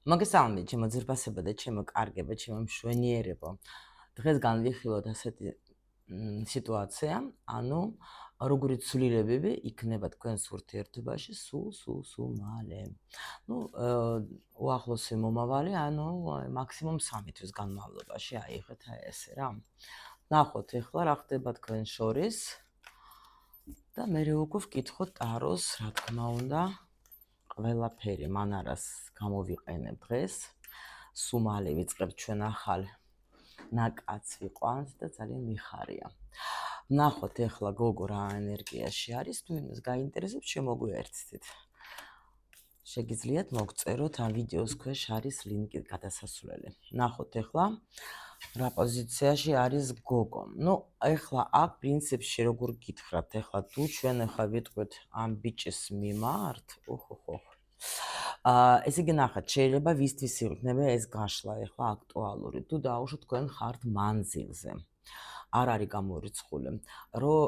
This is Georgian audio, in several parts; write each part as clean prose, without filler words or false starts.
მოგესალმებით, ჩემო ძირფასებო და ჩემო კარგებო, ჩემო მშვენიერებო. დღეს განვიხილოთ ასეთი სიტუაცია, ანუ როგორი ცვლილებები იქნება თქვენს ურთიერთობაში სულ მალე. უახლოესი მომავალი, ანუ მაქსიმუმ 3 თვის განმავლობაში, აიღეთ ესე რა. ნახოთ ეხლა რა ხდება თქვენ შორის და მე უკვე ვკითხოთ ტაროს, რა თქმა უნდა. ყველაფერი მანარას გამოვიყენებ დღეს. სულ მალე ვიწყებთ ჩვენ ახალ ნაკადს ვიყვანს და ძალიან მიხარია. ნახოთ ეხლა გოგო რა ენერგიაში არის, თუ იმას გაინტერესებს შემოგვიერთდით. შეგიძლიათ მოგწეროთ ამ ვიდეოს ქვეშ არის ლინკი გადასასვლელი. ნახოთ ეხლა რა პოზიციაში არის გოგო. ეხლა აქ პრინციპში როგორ გითხრათ, ეხლა თუ ჩვენ ეხლა ვიტყვით ამ ბიჭის მიმართ, ესე იგი ნახეთ, შეიძლება ვისთვის იქნება ეს გაშლა ეხლა აქტუალური. თუ დაუშვათ თქვენ ხართ მანძილზე. არ არის გამორიცხული, რომ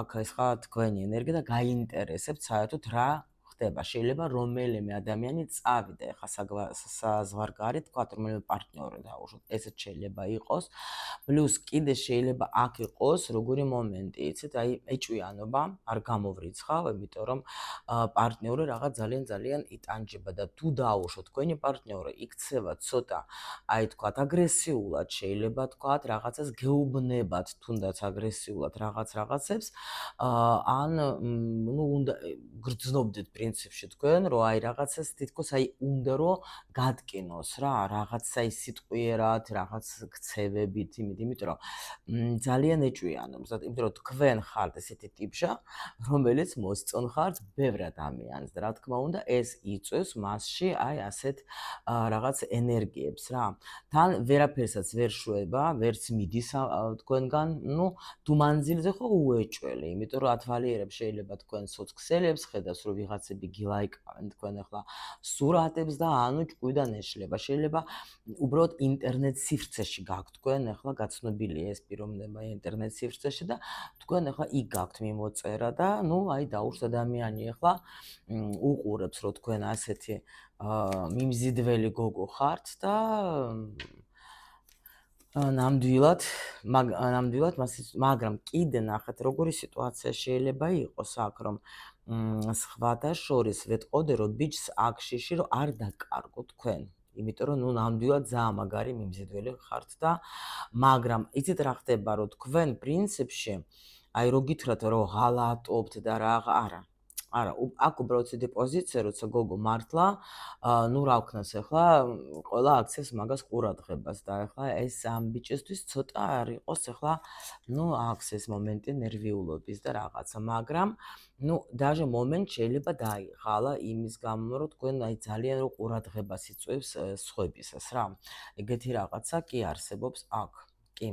აქ ეხლა თქვენი ენერგია და გაინტერესებთ საერთოდ რა ხდება. შეიძლება რომელიმე ადამიანი წავიდა ეხლა საზღვარგარეთ, თქვათ რომელიმე პარტნიორი დაუშვათ, ესეც შეიძლება იყოს. პლუს კიდე შეიძლება აქ იყოს როგორი მომენტი, იცით, აი ეჭვიანობა არ გამოვრიცხავ, იმიტომ რომ პარტნიორი რაღაც ძალიან იტანჯება და თუ დაუშვოთ თქვენი პარტნიორი იქცევა ცოტა, აი თქვათ აგრესიულად, შეიძლება თქვათ რაღაცას გეუბნებათ, თუნდაც აგრესიულად რაღაცებს, ან უნდა გრძნობდეთ პრინციპში თქვენ, რომ აი რაღაცას თითქოს აი უნდა რომ გადკინოს რა, რაღაცა ის სიტყვიერად, რაღაც ქცევებით, იმიტომ რომ ძალიან ეჭვიანობს, იმიტომ რომ თქვენ ხართ ესეთი ტიპშა, რომელიც მოსწონხართ ბევრ ადამიანს და რა თქმა უნდა ეს იწვევს მასში აი ასეთ რაღაც ენერგიებს რა. თან ვერაფერსაც ვერ შვება, ვერც მიდის თქვენგან, თუ მანძილზე ხო უეჭველი, იმიტომ რომ ათვალიერებს შეიძლება თქვენ სოციქსელებს, ხედავს რომ ვიღაცები გილაიკავენ თქვენ ახლა სურათებს და ანუ ჭკვიდან ეშლება. შეიძლება უბრალოდ ინტერნეტ სივრცეში გაქვთ თქვენ ახლა გაცნობილია ეს პიროვნება ინტერნეტ სივრცეში და თქვენ ახლა იქ გაქვთ მიმოწერა და აი დაუშვათ ადამიანი ახლა უყურებს რომ თქვენ ასეთი მიმზიდველი გოგო ხართ და ნამდვილად, მაგრამ კიდე ნახეთ როგორი სიტუაცია შეიძლება იყოს აქ, რომ სხვათა შორის ვეტყოდე რომ ბიჭს აქ შიში რომ არ დაკარგო თქვენ. იმიტომ რომ ნამდვილად ძალიან მაგარი მიმზიდველი ხართ და მაგრამ იცით რა ხდება რომ თქვენ პრინციპში აი რო გითხრათ რომ ღალატობთ და არა, აქ უბრალოდ ცივი პოზიცია, როცა გოგო მართლა, რა ვქნას ახლა, ყველა აქცევს მაგას ყურადღებას და ახლა ეს ამ ბიჭისთვის ცოტა არ იყოს ახლა, აქვს ეს მომენტი ნერვიულობის და რაღაცა, მაგრამ даже მომენტ შეიძლება დაიღალა იმის გამო, რომ თქვენ აი ძალიან რო ყურადღებას იწვევს სხვებისას რა. ეგეთი რაღაცა კი არსებობს აქ. კი,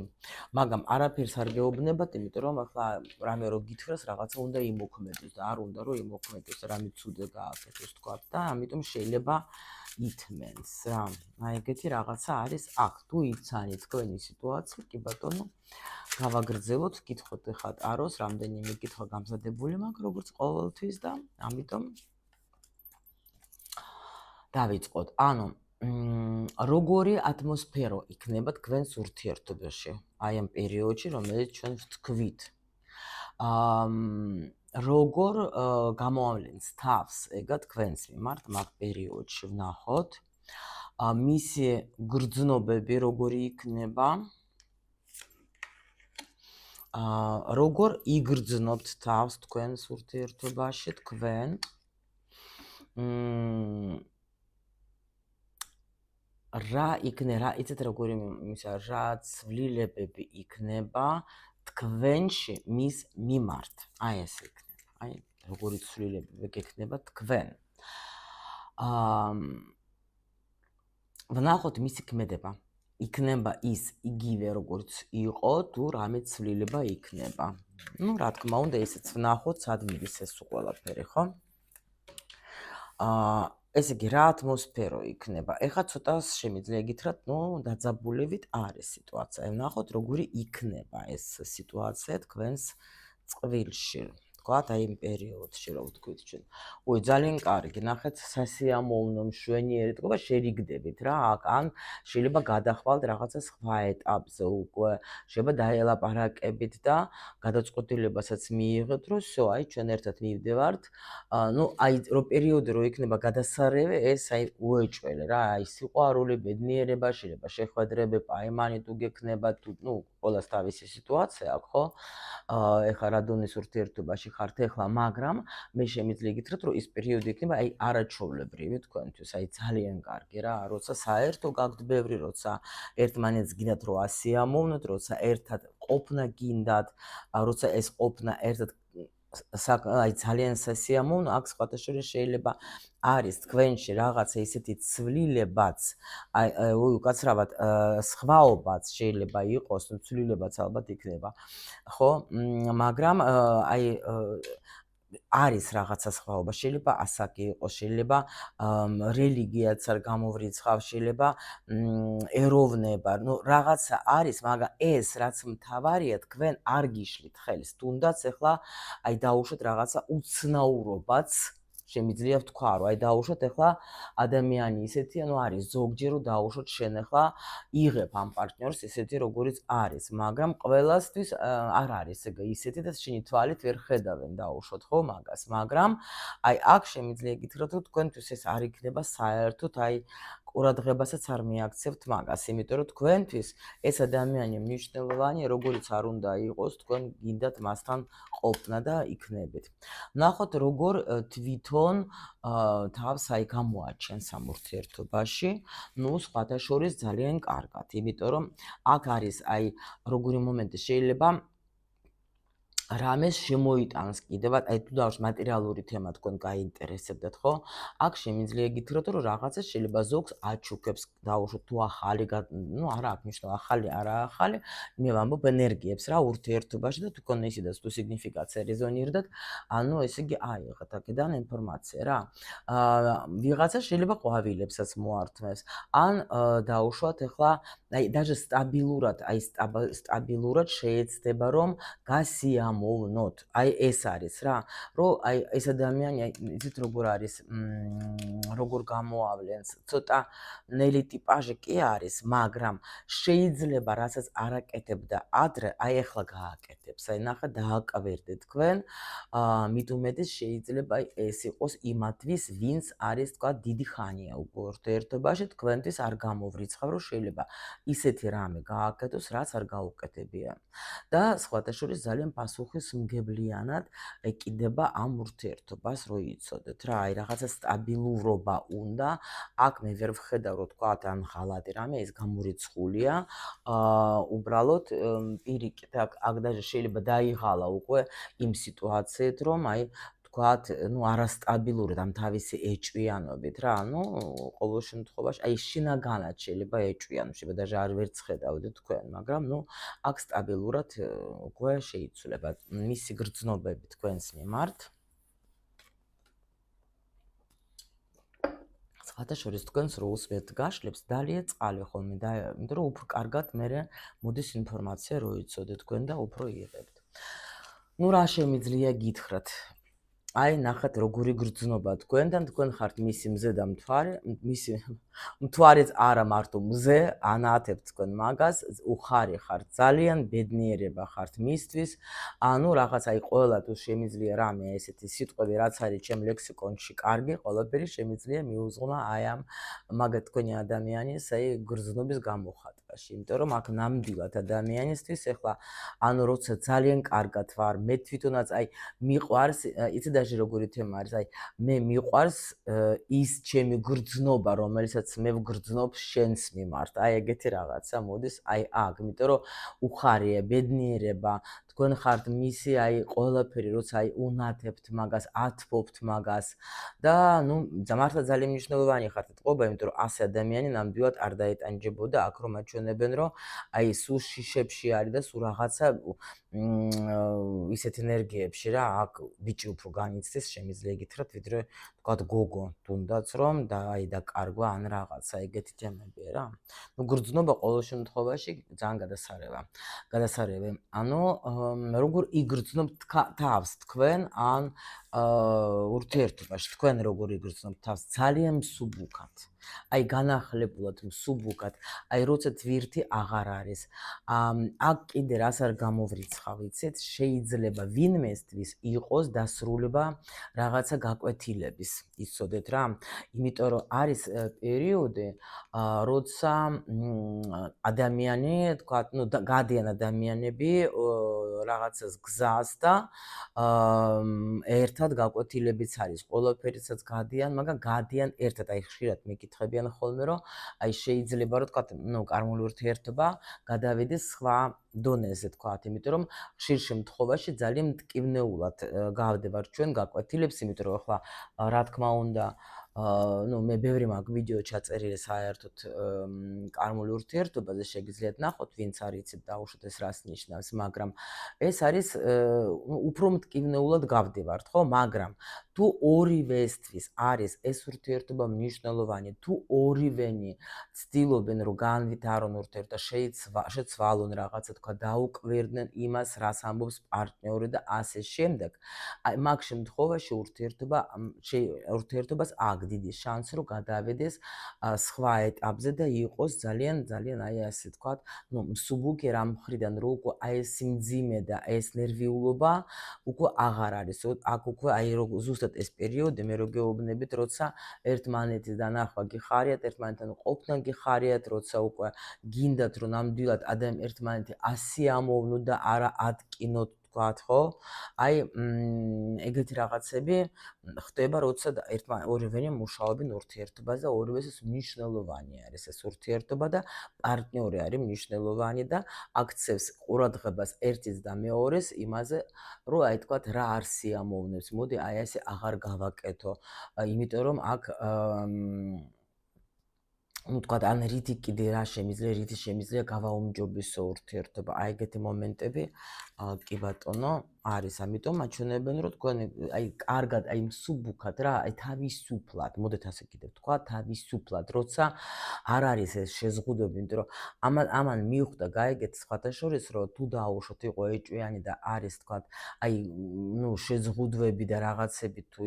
მაგრამ არაფერს არ გეუბნებათ, იმიტომ რომ ახლა რამე რო გითხრას რაღაცა უნდა იმოქმედოს და არ უნდა რომ იმოქმედოს, რამე ცუდე გააკეთოს თქვა და ამიტომ შეიძლება ითმენს რა. აი ეგეთი რაღაცა არის აქ. თუ იცანი თქვენი სიტუაცია, კი ბატონო, გავაგრძელოთ, გითხოთ ახლა ტაროს, რამდენიმე კითხვა გამზადებული მაქვს, როგორც ყოველთვის და ამიტომ დავიწყოთ. ანუ როგორი ატმოსფერო იქნება თქვენს ურთიერთობაში აი ამ პერიოდში, რომელიც ჩვენ ვთქვით. როგორ გამოავლენს თავს ეგა თქვენს მიმართ მაგ პერიოდში ვნახოთ. მისი გრძნობები როგორი იქნება? როგორ იგრძნობთ თავს თქვენს ურთიერთობაში თქვენ? რა იცით როგორი რა ცვლილებები იქნება თქვენში მის მიმართ. აი ეს იქნება. აი როგორი ცვლილებები გექნება თქვენ. ვნახოთ მისი ქმედება. იქნება ის იგივე როგორც იყო, თუ რამე ცვლილება იქნება. რა თქმა უნდა, ესეც ვნახოთ, სად მიდის ეს ყველაფერი, ხო? ესე იგი, რა ატმოსფერო იქნება? ეხლა ცოტა შემიძლია გითხრათ, დაძაბულებით არის სიტუაცია. ვნახოთ, როგორი იქნება ეს სიტუაცია თქვენს წყვილში. ვთქვათ, აი იმ პერიოდში რო ვთქვით ჩვენ. ой, ძალიან კარგი, ნახეთ, სასიამოვნო მშვენიერი თქობა შერიგდებით რა აქ, ან შეიძლება გადახვალთ რაღაცა სხვა ეტაპზე უკვე, შეიძლება დაელაპარაკებით და გადაწყვეტილებასაც მიიღოთ, რომ всё, აი ჩვენ ერთად მივდივართ. ну, აი რო პერიოდი რო იქნება გადასარევი, ეს აი უეჭველე რა, აი სიყვარული, ბედნიერება, შეიძლება შეხვედრები, პაიმანი თუ გექნება თუ, ну, ყველას თავისი სიტუაცია აქვს, ხო? ეხლა რადონის ურთიერთობაში ხართ ეხლა, მაგრამ მე შემიძლია გითხრათ, რომ ის პერიოდი იქნება აი არაჩვეულებრივი თქვენთვის, აი ძალიან კარგი რა, როცა საერთო გაქვთ ბევრი, როცა ერთმანეთს გინდათ რომ ასიამოვნოთ, როცა ერთად ყოფნა გინდათ, როცა ეს ყოფნა ერთად აი ძალიან სასიამოვნო, აქ სხვათა შორის შეიძლება არის თქვენში რაღაცა ისეთი ცვლილებაც, აი უკაცრავად სხვაობაც შეიძლება იყოს, ცვლილებაც ალბათ იქნება. ხო, მაგრამ აი არის რაღაცა სხვაობა, შეიძლება ასაკი იყოს, შეიძლება რელიგიაც არ გამოვრიცხავს, შეიძლება ეროვნება, ну, რაღაცა არის, მაგრამ ეს რაც მთავარია, თქვენ არ გიშლით ხელს, თუნდაც ეხლა აი დაუშვათ რაღაცა უცნაურობაც, შემიძლია ვთქვა, რომ აი დაუშვათ ეხლა ადამიანი ისეთი, ანუ არის ზოგჯერ რომ დაუშვათ შენ ეხლა იღებ ამ პარტნიორს ისეთი როგორიც არის, მაგრამ ყველასთვის არ არის ისეთი და შენი თვალით ვერ ხედავენ დაუშვათ ხო მაგას, მაგრამ აი აქ შემიძლია გითხრათ, რომ თქვენთვის ეს არ იქნება საერთოდ აი ყურადღებასაც არ მიაქცევთ მაგას, იმიტომ რომ თქვენთვის ეს ადამიანი მნიშვნელოვანია, როგორც არ უნდა იყოს, თქვენ გინდათ მასთან ყოფნა და იქნებით. ნახოთ როგორ თვითონ თავს აი გამოაჩენს ამ ურთიერთობაში, ну, სხვათა შორის ძალიან კარგად, იმიტომ რომ აქ არის აი როგორი მომენტი შეიძლება რამეს შემოიტანს კიდევ, აი თუ დავш მატერიალური თემა თქვენ გაინტერესებდათ, ხო? აქ შემიძლია გითხრათ, რომ რაღაცა შეიძლება ზოგს აჩუქებს, დაუშვათ თუ ახალი, ну, არა აქვს მნიშვნელობა, ახალი, არა ახალი, მე ვამბობ ენერგიებს რა ურთიერთობაში და თქო ისედაც თუ სიგნიფიკაცია რეზონირდათ, ანუ ესე იგი აიღეთ აქედან ინფორმაცია რა. ვიღაცა შეიძლება ყვავილებსაც მოართმევს, ან დაუშვათ ეხლა აი даже სტაბილურად, აი სტაბილურად შეეცდება რომ გასიამოვნოთ. აი ეს არის რა, რომ აი ეს ადამიანი აი იცით როგორ არის, როგორ გამოავლენს, ცოტა ნელი ტიპაჟი კი არის, მაგრამ შეიძლება რასაც არაკეთებდა ადრე, აი ახლა გააკეთებს. აი ნახეთ დააკავერდეთ თქვენ, მით უმეტეს შეიძლება აი ეს იყოს იმათთვის, ვინც არის თქვა დიდი ხანია უკვე ურთიერთობაში, თქვენთვის არ გამოვრიცხავ, რომ შეიძლება ისეთი რამე გააკეთოს, რაც არ გაუკეთებია. და სხვათა შორის ძალიან პასუხისმგებლიანად ეკიდება ამ ურთიერთობას, რო იცოდეთ რა, აი რაღაცა სტაბილურობა უნდა. აქ მე ვერ ვხედავ, რომ თქვა ან ღალატი რამე, ეს გამორიცხულია. უბრალოდ პირიქით, აქ даже შეიძლება დაიღალა უკვე იმ სიტუაციით, რომ აი თქვათ, ну, არასტაბილური და თავისი ეჭვიანობით რა, ну, ყოველ შემთხვევაში, აი შინაგანად შეიძლება ეჭვიან, შეიძლება даже არ ვერც ხედავდეთ თქვენ, მაგრამ ну, აქ სტაბილურად უკვე შეიცვლება მისი გრძნობები თქვენს მიმართ. სხვათა შორის თქვენს რო უსმენთ გაშლებს, დალია წყალი ხოლმე და იმიტომ რომ უფრო კარგად მერე მოდის ინფორმაცია რო იცოდეთ თქვენ და უფრო იღებთ. ну, რა შემიძლია გითხრათ? აი ნახეთ როგორი გრძნობა თქვენთან, თქვენ ხართ მისი მზე და მთვარე, მისი მთვარეც არა მარტო მზე, ანათებთ თქვენ მაგას, უხარი ხართ ძალიან, ბედნიერება ხართ მისთვის, ანუ რაღაც აი ყველა თუ შემიძლია რამე ესეთი სიტყვები რაც არის ჩემ ლექსიკონში კარგი, ყველაფერი შემიძლია მიუძღვნა აი ამ მაგათ თქვენი ადამიანის აი გრძნობის გამოხატვაში, იმიტომ რომ აქ ნამდვილად ადამიანისთვის ეხლა ანუ როცა ძალიან კარგად ვარ, მე თვითონაც აი მიყვარს, იცი даже როგორი თემა არის, აი მე მიყვარს ის ჩემი გრძნობა, რომელსაც მე ვგრძნობ შენს მიმართ. აი ეგეთი რაღაცა მოდის აი აქ, იმიტომ რომ უხარია, ბედნიერება, თქვენ ხართ მისი აი ყველაფერი, როცა აი უნათებთ მაგას, ათბობთ მაგას და ну, მართლა ძალიან მნიშვნელოვანი ხართ ეთყობა, იმიტომ რომ ასე ადამიანი ნამდვილად არ დაეტანჯებოდა აქ რომ აჩვენებენ, რომ აი სულ შიშებში არის და სულ რაღაცა ისეთ ენერგიებში რა, აქ ბიჭი უფრო განიცდის, შემიძლია გითხრათ, ვიდრე თქვათ გოგო თუნდაც რომ და აი დაკარგვა ან რაღაცა ეგეთი თემებია რა. ნუ გრძნობა ყოველ შემთხვევაში ძალიან გადასარევი. ანუ როგორ იგრძნობთ თავს თქვენ ან ურთიერთობაში თქვენ როგორ იგრძნობთ თავს ძალიან მსუბუქად. აი განახლებულად მსუბუქად, აი როცა თვირთი აღარ არის. აქ კიდე რას არ გამოვრიცხავ, იცით, შეიძლება ვინმესთვის იყოს დასრულება რაღაცა გაკვეთილების, იცოდეთ რა? იმიტომ რომ არის პერიოდი, როცა ადამიანი, თქვათ, ნუ გადიან ადამიანები რაღაცას გზას და ერთად გაკვეთილებიც არის. ყველაფერისაც გადიან, მაგრამ გადიან ერთად. აი ხშირად მეკითხებიან ხოლმე, რომ აი შეიძლება რომ თქვათ, ნუ კარმული ურთიერთობა გადავიდეს სხვა დონეზე, თქვათ, იმიტომ რომ ხშირ შემთხვევაში ძალიან მტკივნეულად გავდებართ ჩვენ გაკვეთილებს, იმიტომ რომ ახლა რა თქმა უნდა ნუ მე ბევრი მაგ ვიდეო ჩაწერილი საერთოდ კარმული ურთიერთობაზე შეგიძლიათ ნახოთ, ვინც არ იცით დაუშვათ ეს რას ნიშნავს, მაგრამ ეს არის უფრო მტკივნეულად გავდებართ, ხო? მაგრამ თუ ორივესთვის არის ეს ურთიერთობა მნიშვნელოვანი, თუ ორივენი ცდილობენ რომ განვითარონ ურთიერთობა, შეცვალონ რაღაცა, თქვა დაუკვირდნენ იმას, რას ამბობს პარტნიორი და ასე შემდეგ. აი მაგ შემთხვევაში ურთიერთობას აქვს დიდი შანსი რომ გადავიდეს სხვა ეტაპზე და იყოს ძალიან აი ასე თქვათ, ნუ მსუბუქი რამ მხრიდან რო უკვე აი ეს სიმძიმე და ეს ნერვიულობა უკვე აღარ არის. აქ უკვე აი ზუსტად ეს პერიოდი მე რო გეუბნებით, როცა ერთმანეთის დანახვა გიხარიათ, ერთმანეთთან ყოფნა გიხარიათ, როცა უკვე გინდათ რომ ნამდვილად ერთმანეთი ასიამოვნო და არა ატკინოთ, თქვათ, ხო? აი ეგეთი რაღაცები ხდება, როცა ორივენი მუშაობენ ურთიერთობაზე და ორივეს ეს მნიშვნელოვანი არის ეს ურთიერთობა და პარტნიორი არის მნიშვნელოვანი და აქცევს ყურადღებას ერთის და მეორეს იმაზე, რომ აი თქვათ რა არ სიამოვნებს. მოდი აი ესე აღარ გავაკეთო. იმიტომ რომ აქ ну თქვა ან რითი კიდე რა შემიძლია გავაუმჯობესო ურთიერთობა. აი ეგეთი მომენტები კი ბატონო არის, ამიტომ აჩვენებენ რომ თქვენ აი კარგად აი მსუბუქად რა, აი თავისუფლად, მოდეთ ასე კიდევ თქვა, თავისუფლად, როცა არ არის ეს შეზღუდვები, იმიტომ რომ ამან მიხვდა გაიგეთ სხვათა შორის რომ თუ დაუშვოთ იყო ეჭვიანი და არის თქვა აი ნუ შეზღუდვები და რაღაცები თუ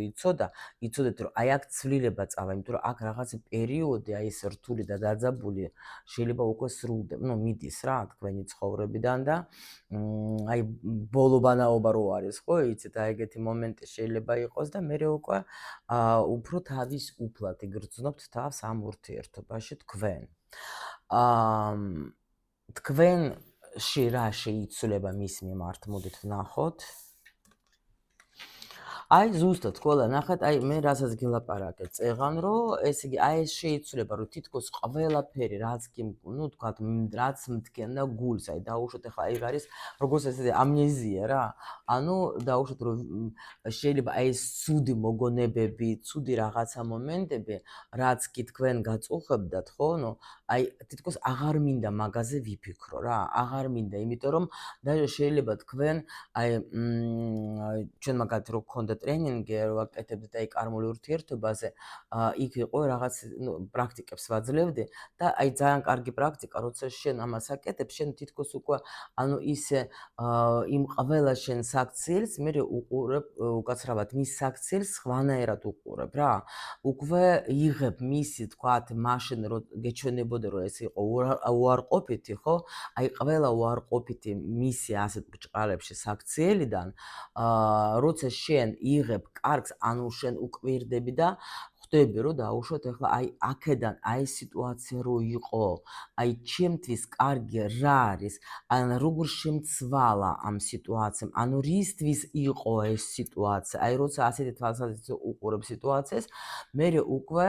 იცოდეთ რომ აი აქ ცვლილება წავა, იმიტომ რომ აქ რაღაც პერიოდი აი ეს რთული და დაძაბული შეიძლება უკვე სრულდება, ნუ მიდის რა თქვენი ცხოვრებიდან და აი ბოლობანაობა რო არის, ხო, იცით, აი ეგეთი მომენტი შეიძლება იყოს და მე უკვე უფრო თავისუფლად იგრძნობთ თავს ამ ურთიერთობაში თქვენ. თქვენში რა შეიცვლება მის მიმართ, მოდით ვნახოთ. აი ზუსტად ყველა ნახეთ, აი მე რასაც გელაპარაკე წეღან, რომ ესე იგი აი ეს შეიცვლება, რომ თითქოს ყველაფერი რაც კი ნუ თქვათ რაც მდგენდა გულს, აი დაუშვათ ახლა აი არის როგორც ესე ამნეზია რა. ანუ დაუშვათ რომ შეიძლება აი ეს ცუდი მოგონებები, ცუდი რაღაცა მომენტები, რაც კი თქვენ გაწუხებდათ, ხო, ნუ აი თითქოს აღარ მინდა მაგაზე ვიფიქრო რა, აღარ მინდა, იმიტომ რომ შეიძლება თქვენ აი ჩვენ მაგათ რო გქონდა ტრენინგი რო ვაკეთებდით აი კარმული ურთიერთობაზე, იქ იყო რაღაც პრაქტიკებს ვაძლევდი და აი ძალიან კარგი პრაქტიკა, როცა შენ ამას აკეთებ, შენ თითქოს უკვე ანუ ისე იმ ყველა შენ საქციელს მე უყურებ უკაცრავად მის საქციელს სხვანაირად უყურებ რა. უკვე იღებ მისი თქვათ მაშინ რო გეჩვენებოდა რომ ეს იყო უარყოფითი, ხო? აი ყველა უარყოფითი მისი ასეთ ბრჭყალებში საქციელიდან როცა შენ იღებ კარგს, ანუ შენ უკვირდები და ხვდები რომ დაუშვათ ახლა აი აქედან აი სიტუაცია რო იყო, აი ჩემთვის კარგი რა არის, ან როგორ შემცვალა ამ სიტუაციამ, ანუ რისთვის იყო ეს სიტუაცია, აი როცა ასეთი თვალსაზრისით უყურებ სიტუაციას, მე უკვე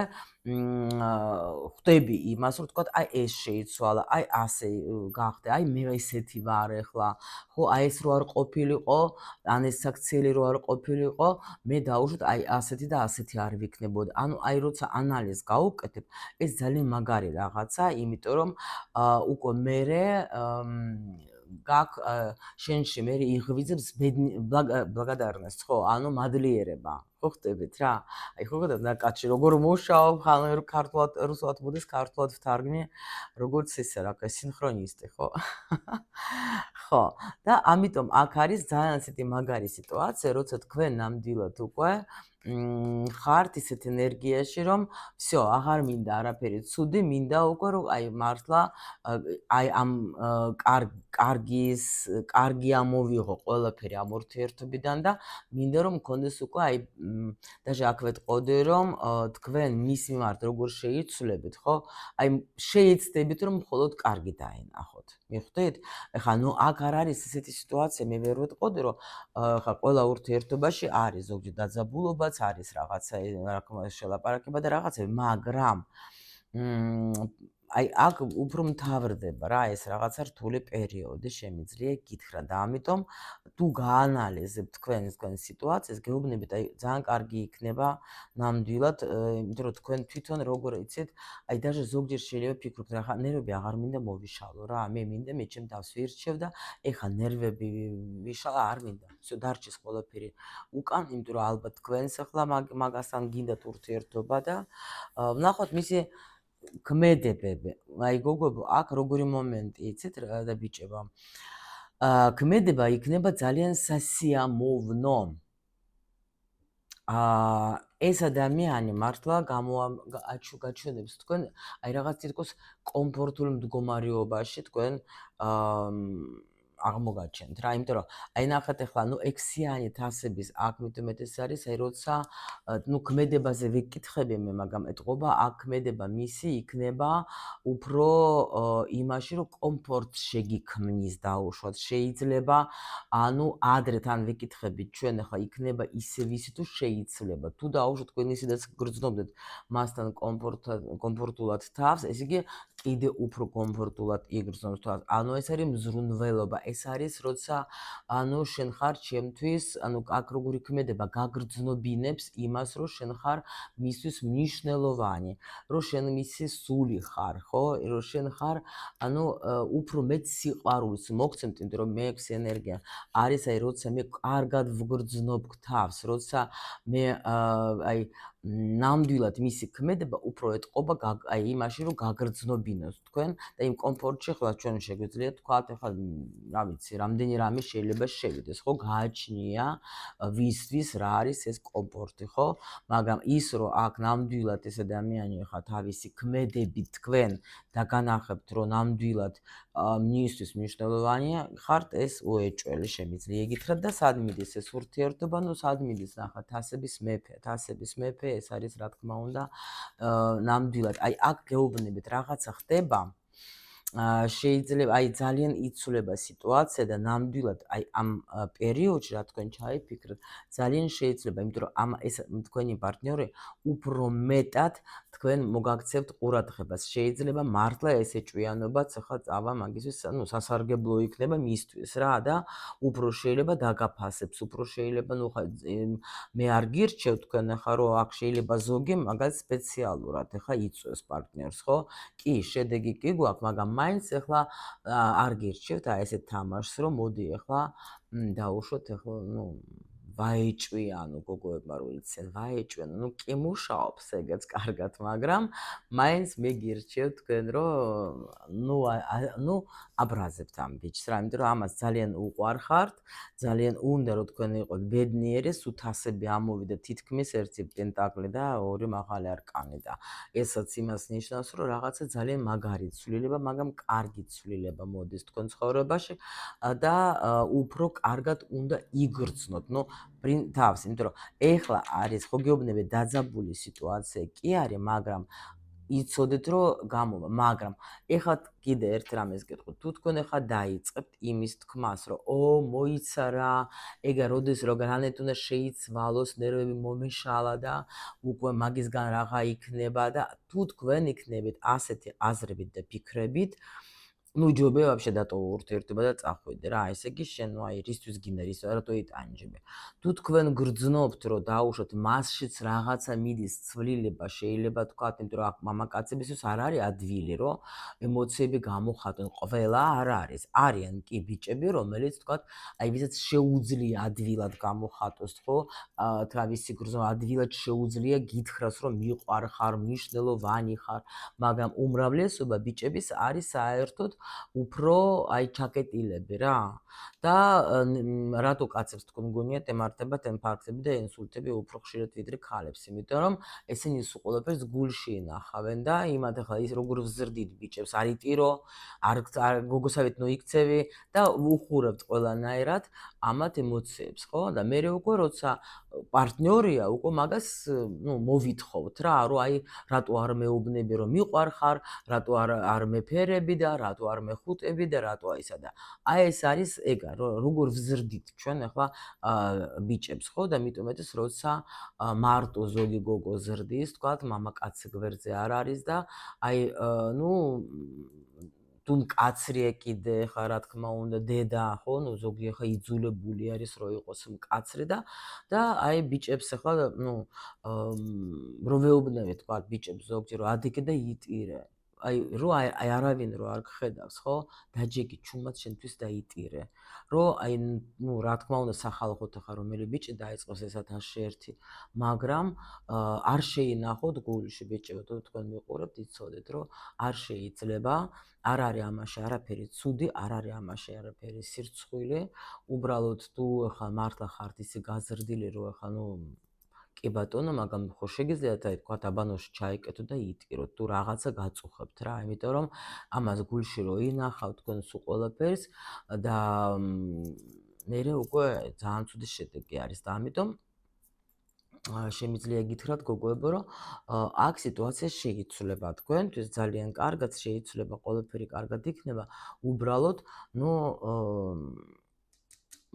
ხვდები იმას, რომ თქვა აი ეს შეიცვალა, აი ასე გახდა, აი მე ესეთი ვარ ახლა, ხო, აი ეს რო არ ყოფილიყო, ან ეს საქციელი რო არ ყოფილიყო, მე დაუშვათ აი ასეთი და ასეთი არ ვიქნებოდა. ანუ აი როცა ანალიზს გავუკეთებ, ეს ძალიან მაგარი რაღაცა, იმიტომ რომ უკვე მერე შენში მე იღვიძებს ბლაგადარნეს, ხო, ანუ მადლიერება, ხო ხტებით რა. აი ხო გეტყვით და კაცი როგორ მუშაობ, ხან ქართულად, რუსულად მოდის, ქართულად ვთარგმნი, როგორც ისე რა, სინქრონისტი, ხო? ხო, და ამიტომ აქ არის ძალიან ისეთი მაგარი სიტუაცია, როცა თქვენ ნამდვილად უკვე ხართ ისეთ ენერგიაში, რომ всё, აღარ მინდა არაფერი ცუდი, მინდა უკვე რომ აი მართლა აი ამ კარგი ამოვიღო ყველაფერი ამ ურთიერთობიდან და მინდა რომ მქონდეს უკვე აი даже აქ ვეთყოდი რომ თქვენ მის მიმართ როგორ შეიცვლებით, ხო? აი შეიცდებით რომ მხოლოდ კარგი დაენახოთ. მიხვდით? ეხლა ნუ აქ არ არის ესეთი სიტუაცია, მე ვერ ვეთყოდი რომ ხა ყველა ურთიერთობაში არის ზოგჯერ დაძაბულობაც, არის რაღაცა რა თქმა უნდა შელაპარაკება და რაღაცები, მაგრამ აი აქ უფრო მთავრდება რა ეს რაღაცა რთული პერიოდი შემიძლია გითხრა და ამიტომ თუ გაანალიზებთ თქვენ სიტუაციას, გეუბნებით აი ძალიან კარგი იქნება ნამდვილად, იმიტომ რომ თქვენ თვითონ როგორ იცით, აი даже ზოგჯერ შეიძლება ფიქრობთ რა ხა ნერვები აღარ მინდა მოვიშალო რა, მე მინდა მე ჩემ თავს ვირჩევ და ეხა ნერვები ვიშალა არ მინდა. всё დარჩეს ყველაფერი უკან, იმიტომ რომ ალბათ თქვენს ახლა მაგასთან გინდათ ურთიერთობა და ვნახოთ მისი ქმედებები. აი გოგო, აქ როგორი მომენტი იცით და ბიჭებო. ქმედება იქნება ძალიან სასიამოვნო. ეს ადამიანი მართლა გაჩვენებს თქვენ აი რაღაც თითქოს კომფორტულ მდგომარეობაში თქვენ აღმოგაჩენთ რა, იმიტომ რომ აი ნახეთ ახლა ნუ ექსიანი თასების აქ მეტუმეტეს არის, აი როცა ნუ ქმედებაზე ვიკითხები მე, მაგრამ ეტყობა აქ ქმედება მისი იქნება უფრო იმაში, რომ კომფორტს შეგიქმნის დაუშვათ. შეიძლება ანუ ადრე თან ვიკითხებით ჩვენ ახლა იქნება ისე ვისი თუ შეიცვლება. თუ დაუშვათ თქვენ ისედაც გრძნობდეთ მასთან კომფორტულად თავს, ეს იგი კიდე უფრო კომფორტულად იგრძნობს თავს. ანუ ეს არის მზრუნველობა, ეს არის როცა ანუ შენ ხარ ჩემთვის, ანუ აქ როგორი ქმედება გაგრძნობინებს იმას, რომ შენ ხარ მისთვის მნიშვნელოვანი, რომ შენ მისი სული ხარ, ხო? რომ შენ ხარ ანუ უფრო მეტ სიყვარულს მოგცემთ, იმიტომ რომ მე აქვს ენერგია. არის აი როცა მე კარგად ვგრძნობ თავს, როცა მე აი ნამდვილად მისი ქმედება უფრო ეტყობა აი იმაში რომ გაგრძნობინოს თქვენ და იმ კომფორტში ხლა ჩვენ შეგვიძლია თქვათ ახლა რა ვიცი რამდენი რამე შეიძლება შევიდეს ხო გააჩნია ვისთვის რა არის ეს კომფორტი ხო მაგრამ ის რომ აქ ნამდვილად ეს ადამიანი ხა თავისი ქმედებით თქვენ დაგანახებთ რომ ნამდვილად მისთვის მნიშვნელოვანია ხართ ეს უეჭველი შემიძლია იგითხრათ და სად მიდის ეს ურთიერთობა ნუ სად მიდის ნახა თასების მეფე ეს არის რა თქმა უნდა ნამდვილად აი აქ გეუბნებით რაღაცა ხდება შეიძლება აი ძალიან იცვლება სიტუაცია და ნამდვილად აი ამ პერიოდში რა თქვენ ჩაიფიქრეთ ძალიან შეიძლება იმიტომ რომ ამ ეს თქვენი პარტნიორი უფრო მეტად თქვენ მოგაქცევთ ყურადღებას შეიძლება მართლა ეს ეჭვიანობაც ახლა წავა მაგისთვის ნუ სასარგებლო იქნება მისთვის რა და უფრო შეიძლება დაგაფასებს უფრო შეიძლება ნუ ხა მე არ გირჩევ თქვენ ახლა რომ აქ შეიძლება ზოგი მაგას სპეციალურად ახლა იწვევს პარტნიორს ხო კი შედეგი კი გვაქვს მაგრამ მაინც ახლა არ გირჩევთ აი ესეთ თამაშს რომ მოდი ახლა დაუშვოთ ახლა ნუ ვაეჭვიანო გოგოებმა რო იციან ვაეჭვიანო ნუ კი მუშაობს ეგეც კარგად მაგრამ მაინც მე გირჩევ თქვენ რომ ნუ აბრაზებთ ამ ბიჭს რა იმიტომ რომ ამას ძალიან უყვარხართ ძალიან უნდა რომ თქვენ იყოთ ბედნიერი სუთასები ამოვიდა თითქმის ერთი პენტაკლი და ორი მაღალი არკანი და ესაც იმას ნიშნავს რომ რაღაცა ძალიან მაგარი ცვლილება მაგრამ კარგი ცვლილება მოდის თქვენ ცხოვრებაში და უფრო კარგად უნდა იგრძნოთ ნუ თავს, იმიტომ რომ ეხლა არის ხო გეუბნები დაძაბული სიტუაცია კი არის, მაგრამ იცოდეთ რომ გამოვა, მაგრამ ეხლა კიდე ერთ რამეს გეტყვით, თუ თქვენ ეხლა დაიწყებთ იმის თქმას, რომ მოიცა რა, ეგა როდეს როგორანაირად უნდა შეიცვალოს, ნერვები მომეშალა და უკვე მაგისგან რაღა იქნება და თუ თქვენ იქნებით ასეთი აზრებით და ფიქრებით ну ჯობია вообще დატოვო ურთიერთობა და წახვიდე რა, ესე იგი შენ აი რისთვის გინდა რის რატო იტანჯები. თუ თქვენ გრძნობთ რომ დაუშვათ მასშიც რაღაცა მიდის ცვლილება შეიძლება თქვათ, იმიტომ რომ აქ მამაკაცებისთვის არ არის ადვილი რომ ემოციები გამოხატონ, ყველა არ არის. არიან კი ბიჭები, რომელიც თქვათ, აი ვისაც შეუძლია ადვილად გამოხატოს, ხო? თავისი გრძნობა ადვილად შეუძლია გითხრას რომ მიყვარხარ, მნიშვნელოვანი ხარ, მაგრამ უმრავლესობა ბიჭების არის საერთოდ უფრო აი ჩაკეტილები რა და რატო კაცებს თქვენ გონიათ ემართებათ ინფარქტები და ინსულტები უფრო ხშირად ვიდრე ქალებს, იმიტომ რომ ესენი სულ ყველაფერს გულში ინახავენ და იმათ ახლა ის როგორ ვზრდით ბიჭებს, არ იტირო, არ გოგოსავით ნოიქცევი და უხურებთ ყველანაირად ამათ ემოციებს, ხო? და მე უკვე როცა პარტნიორია, უკვე მაგას ნუ მოვითხოვთ რა, რომ აი რატო არ მეუბნები რომ მიყვარხარ, რატო არ მეფერები და რატო არ მეხუტები და რატო აისა და აი ეს არის ეგა როგორ ვზრდით ჩვენ ახლა ბიჭებს ხო და მithumetes როცა მარტო ზოგი გოგო ზრდის თქვათ მამაკაცი გვერდზე არ არის და აი ნუ თუ მკაცრია კიდე ხა რა თქმა უნდა დედა ხო ნუ ზოგი ხა იძულებული არის რომ იყოს მკაცრი და აი ბიჭებს ახლა ნუ რომ ვეუბნები თქვათ ბიჭებს ზოგჯერ რომ ადიგე და იტირე აი რო აი არავინ რო არ გხედავს ხო დაჯეგი ჩუმად შენთვის დაიტირე რომ აი ნუ რა თქმა უნდა სახალხოთ ახლა რომელი ბიჭი დაიწყოს ეს 1001 მაგრამ არ შეინახოთ გულში ბიჭებო თუ თქვენ მიყურებთ იცოდეთ რომ არ შეიძლება არ არის ამაში არაფერი ცუდი არ არის ამაში არაფერი სირცხვილი უბრალოდ თუ ახლა მართლა ხართ ისი გაზრდილი რომ ახლა ნუ კი ბატონო, მაგრამ ხო შეგიძლიათ აი თქვათ აბანოში ჩაიკეთო და იტიროთ, თუ რაღაცა გაწუხებთ რა, იმიტომ რომ ამას გულში რო ინახავ თქვენ სულ ყველაფერს და მერე უკვე ძალიან ცუდი შედეგი არის და ამიტომ შემიძლია გითხრათ გოგოებო, რომ აქ სიტუაცია შეიცვლება თქვენთვის ძალიან კარგად შეიცვლება, ყველაფერი კარგად იქნება, უბრალოდ ნუ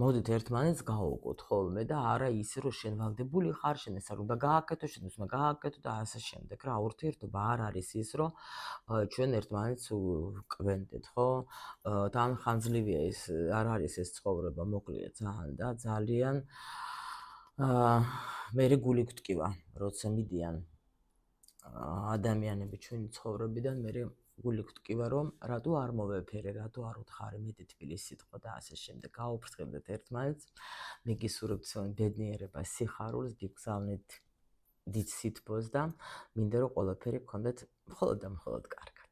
მოდით ერთმანეთს გავუყოთ ხოლმე და არა ისე რომ შენ ვალდებული ხარ, შენ ესა უნდა გააკეთო, შენ ის უნდა გააკეთო და ასე შემდეგ რა. ურთიერთობა არ არის ის რომ ჩვენ ერთმანეთს ვკვენდეთ, ხო? თან ხანძლივია ეს, არ არის ეს ცხოვრება, მოკლეა ძალიან და ძალიან მე გული გვტკივა, როცა მიდიან ადამიანები ჩვენი ცხოვრებიდან, მე გული გვტკივა რომ რატო არ მოვეფერე, რატო არ უთხარი მეტი თბილი სიტყვა და ასე შემდეგ. გაუფრთხილდეთ ერთმანეთს. მე გისურვებთ ბედნიერება, სიხარულს, გიგზავნით დიდ სითბოს და მინდა რომ ყველაფერი გქონდეთ მხოლოდ და მხოლოდ კარგად.